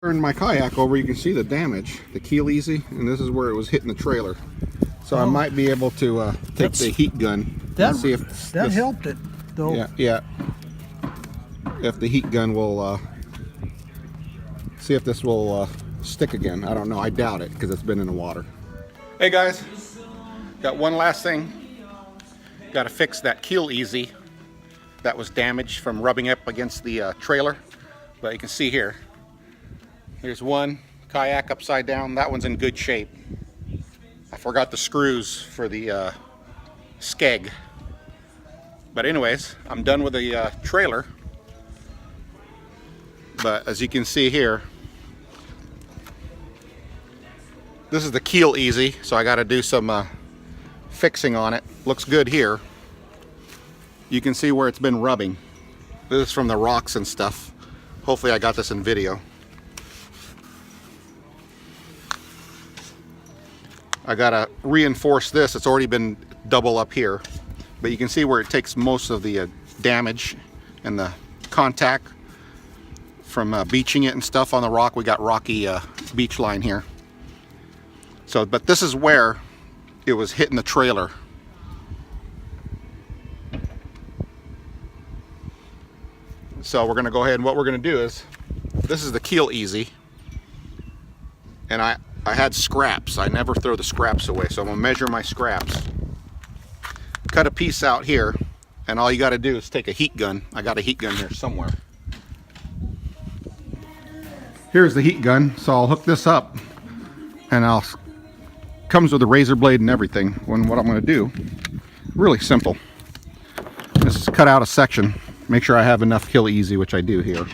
Turn my kayak over, you can see the damage, the Keel Eazy, and this is where it was hitting the trailer. So I might be able to take the heat gun and see if that helped it, though. Yeah. If the heat gun will see if this will stick again. I don't know. I doubt it because it's been in the water. Hey guys, got one last thing. Got to fix that Keel Eazy that was damaged from rubbing up against the trailer. But you can see here. Here's one kayak upside down. That one's in good shape. I forgot the screws for the skeg. But anyways, I'm done with the trailer. But as you can see here, this is the Keel Eazy, so I got to do some fixing on it. Looks good here. You can see where it's been rubbing. This is from the rocks and stuff. Hopefully I got this in video. I gotta reinforce this. It's already been double up here, but you can see where it takes most of the damage and the contact from beaching it and stuff on the rock. We got rocky beach line here. So, but this is where it was hitting the trailer. So we're gonna go ahead and what we're gonna do is, this is the Keel Eazy, and I had scraps. I never throw the scraps away, so I'm gonna measure my scraps. Cut a piece out here, and all you gotta do is take a heat gun. I got a heat gun here somewhere. Here's the heat gun, so I'll hook this up, and comes with a razor blade and everything. What I'm gonna do, really simple. Just cut out a section, make sure I have enough Keel Eazy, which I do here,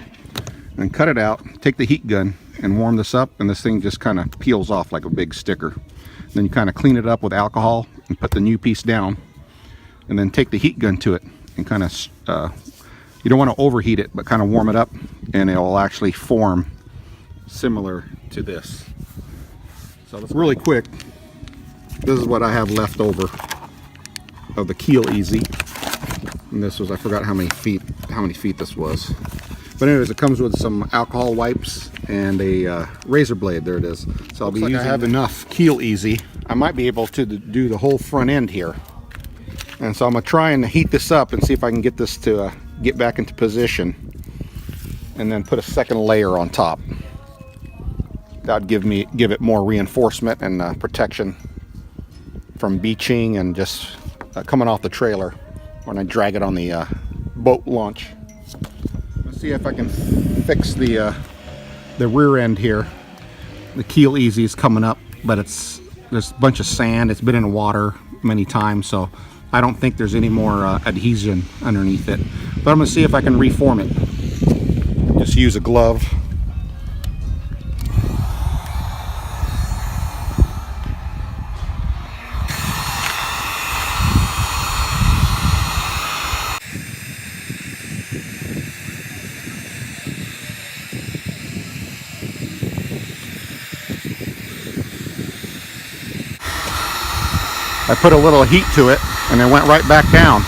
and cut it out, take the heat gun, and warm this up, and this thing just kind of peels off like a big sticker. Then you kind of clean it up with alcohol and put the new piece down, and then take the heat gun to it and kind of you don't want to overheat it, but kind of warm it up, and it will actually form similar to this. So it's really quick. This is what I have left over of the Keel Eazy, and this was, I forgot how many feet this was. But anyways, it comes with some alcohol wipes and a razor blade. There it is. So I'll be using. I have enough Keel Eazy. I might be able to do the whole front end here. And so I'm gonna try and heat this up and see if I can get this to get back into position, and then put a second layer on top. That'd give it more reinforcement and protection from beaching and just coming off the trailer when I drag it on the boat launch. See if I can fix the rear end here. The Keel Eazy is coming up, but there's a bunch of sand. It's been in water many times, so I don't think there's any more adhesion underneath it. But I'm gonna see if I can reform it. Just use a glove. I put a little heat to it, and it went right back down.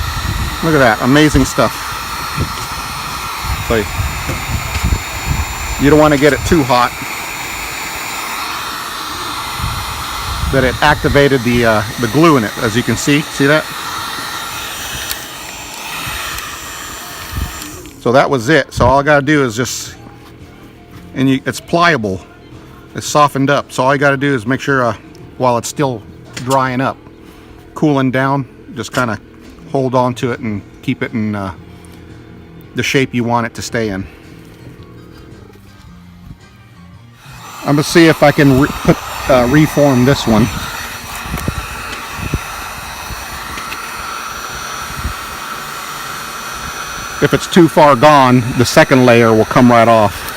Look at that, amazing stuff. So you don't want to get it too hot. That it activated the glue in it, as you can see. See that? So that was it. So all I got to do is just, it's pliable. It's softened up. So all you got to do is make sure while it's still drying up, cooling down, just kind of hold on to it and keep it in the shape you want it to stay in. I'm gonna see if I can reform this one. If it's too far gone, the second layer will come right off.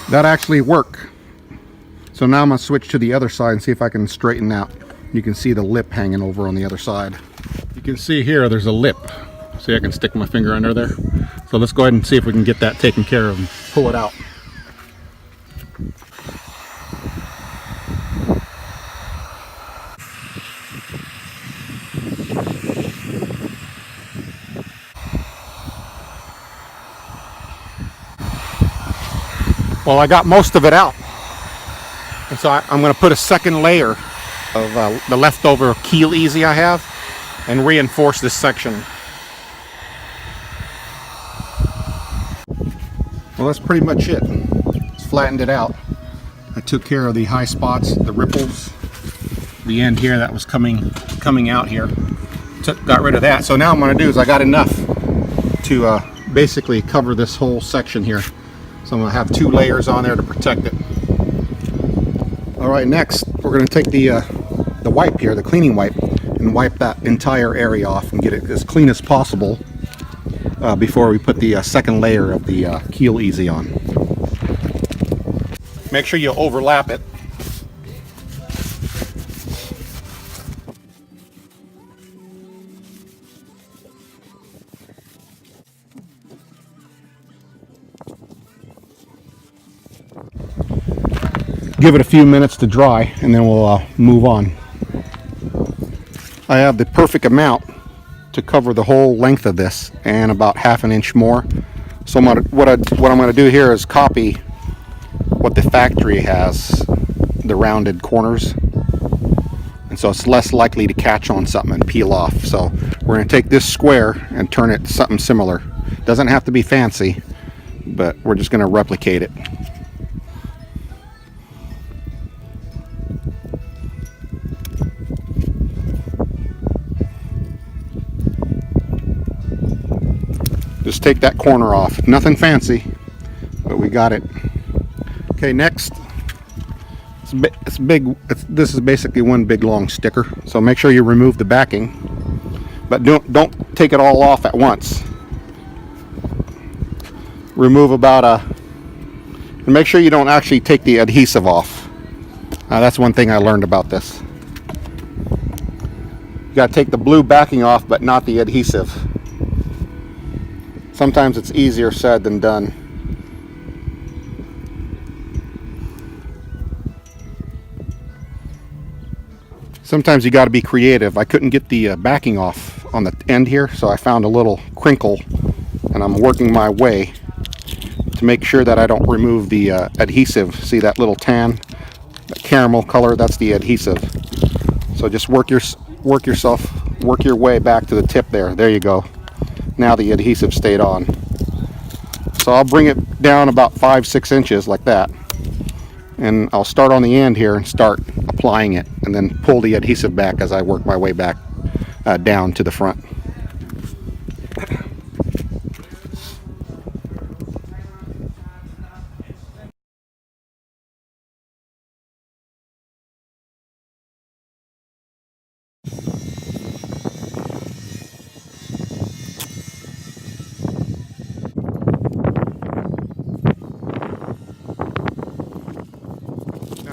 That actually worked. So now I'm going to switch to the other side and see if I can straighten out. You can see the lip hanging over on the other side. You can see here there's a lip. See, I can stick my finger under there. So So let's go ahead and see if we can get that taken care of and pull it out. Well, I got most of it out. And so I'm going to put a second layer of the leftover Keel Eazy I have and reinforce this section. Well, that's pretty much it. Just flattened it out. I took care of the high spots, the ripples, the end here that was coming out here. Got rid of that. So now what I'm going to do is I got enough to basically cover this whole section here. So I'm going to have 2 layers on there to protect it. All right, next we're going to take the wipe here, the cleaning wipe, and wipe that entire area off and get it as clean as possible before we put the second layer of the Keel Eazy on. Make sure you overlap it. Give it a few minutes to dry and then we'll move on. I have the perfect amount to cover the whole length of this and about ½ inch more. So what I'm going to do here is copy what the factory has, the rounded corners, and so it's less likely to catch on something and peel off. So we're going to take this square and turn it to something similar. Doesn't have to be fancy, but we're just going to replicate it. Just take that corner off. Nothing fancy, but we got it. Okay, next, it's big. This is basically one big long sticker. So make sure you remove the backing, but don't take it all off at once. Remove about and make sure you don't actually take the adhesive off. That's one thing I learned about this. You got to take the blue backing off, but not the adhesive. Sometimes it's easier said than done. Sometimes you got to be creative. I couldn't get the backing off on the end here, so I found a little crinkle, and I'm working my way to make sure that I don't remove the adhesive. See that little tan, that caramel color? That's the adhesive. So just work your way back to the tip there. There you go. Now the adhesive stayed on. So I'll bring it down about 5-6 inches like that, and I'll start on the end here and start applying it, and then pull the adhesive back as I work my way back down to the front.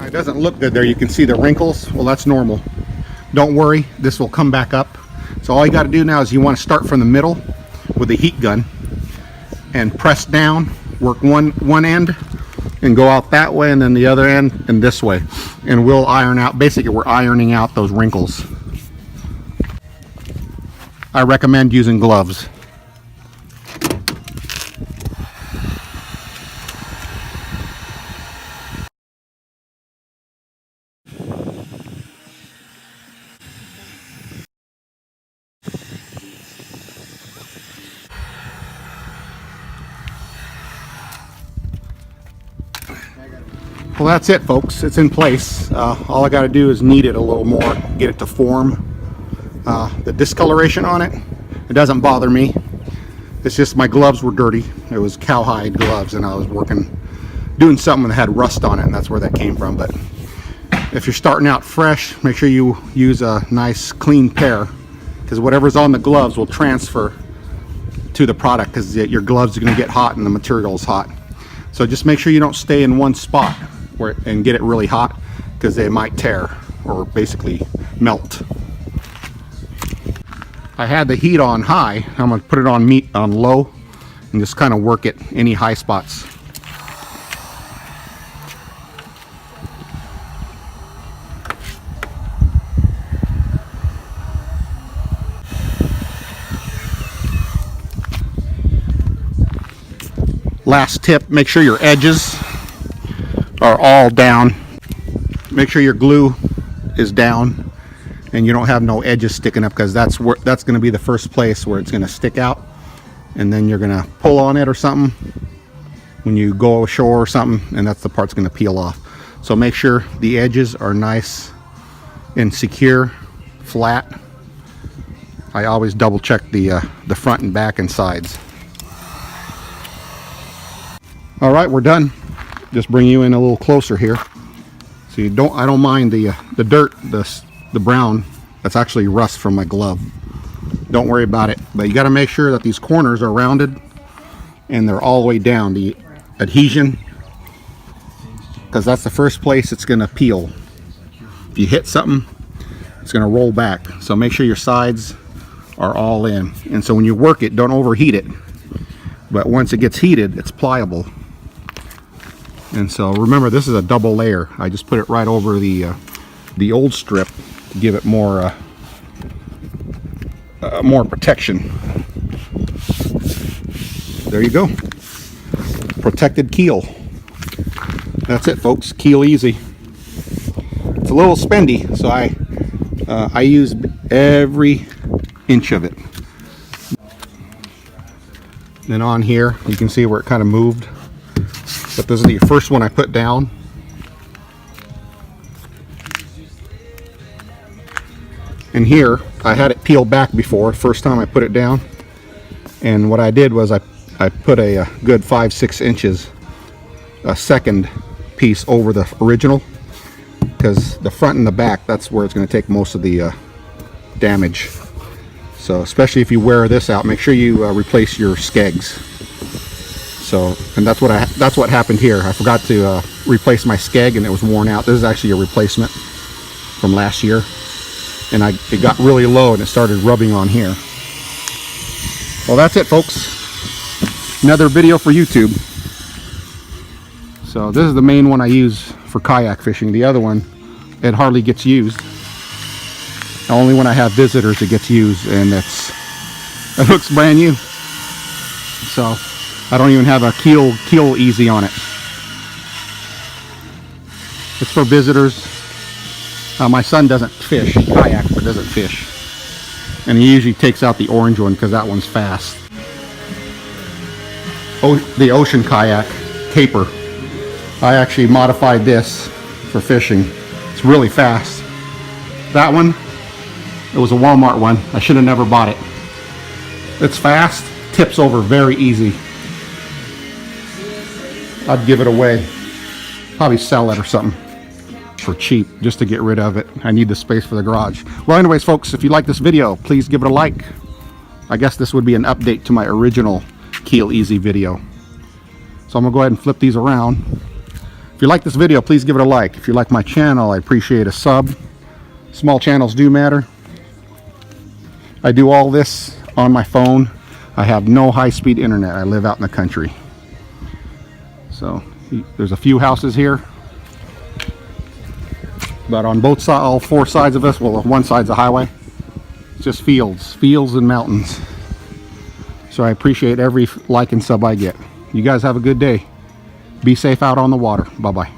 It doesn't look good there. You can see the wrinkles. Well, that's normal. Don't worry, this will come back up. So all you got to do now is you want to start from the middle with the heat gun and press down, work one end and go out that way, and then the other end and this way, and we'll iron out. Basically, we're ironing out those wrinkles. I recommend using gloves. Well, that's it, folks. It's in place. All I got to do is knead it a little more, get it to form. The discoloration on it, it doesn't bother me. It's just my gloves were dirty. It was cowhide gloves, and I was doing something that had rust on it, and that's where that came from. But if you're starting out fresh, make sure you use a nice clean pair, because whatever's on the gloves will transfer to the product, because your gloves are going to get hot and the material is hot. So just make sure you don't stay in one spot and get it really hot, because they might tear or basically melt. I had the heat on high. I'm going to put it on low and just kind of work it, any high spots. Last tip, make sure your edges are all down. Make sure your glue is down and you don't have no edges sticking up, because that's going to be the first place where it's going to stick out, and then you're going to pull on it or something when you go ashore or something, and that's the part's going to peel off. So make sure the edges are nice and secure, flat. I always double check the front and back and sides. All right, we're done. Just bring you in a little closer here. So I don't mind the dirt, the brown. That's actually rust from my glove. Don't worry about it. But you got to make sure that these corners are rounded and they're all the way down. The adhesion, because that's the first place it's going to peel. If you hit something, it's going to roll back. So make sure your sides are all in. And so when you work it, don't overheat it. But once it gets heated, it's pliable. And so remember, this is a double layer. I just put it right over the old strip to give it more protection. There you go. Protected keel. That's it, folks. Keel Eazy. It's a little spendy, so I use every inch of it. Then on here, you can see where it kind of moved. But this is the first one I put down. And here, I had it peeled back before, first time I put it down. And what I did was I put a good 5-6 inches, a second piece over the original, because the front and the back, that's where it's going to take most of the damage. So especially if you wear this out, make sure you replace your skegs. So, and that's what happened here. I forgot to replace my skeg, and it was worn out. This is actually a replacement from last year, and it got really low and it started rubbing on here. Well, that's it, folks. Another video for YouTube. So this is the main one I use for kayak fishing. The other one, it hardly gets used. Only when I have visitors it gets used, and it looks brand new. So I don't even have a Keel Eazy on it. It's for visitors. My son doesn't fish. He kayaks but doesn't fish. And he usually takes out the orange one because that one's fast. Oh, the ocean kayak, caper. I actually modified this for fishing. It's really fast. That one, it was a Walmart one. I should have never bought it. It's fast, tips over very easy. I'd give it away. Probably sell it or something for cheap just to get rid of it. I need the space for the garage. Well, anyways, folks, if you like this video, please give it a like. I guess this would be an update to my original Keel Eazy video. So I'm gonna go ahead and flip these around. If you like this video, please give it a like. If you like my channel, I appreciate a sub. Small channels do matter. I do all this on my phone. I have no high-speed internet. I live out in the country. So there's a few houses here, but on both sides, all four sides of us, well, one side's a highway. It's just fields and mountains. So I appreciate every like and sub I get. You guys have a good day. Be safe out on the water. Bye-bye.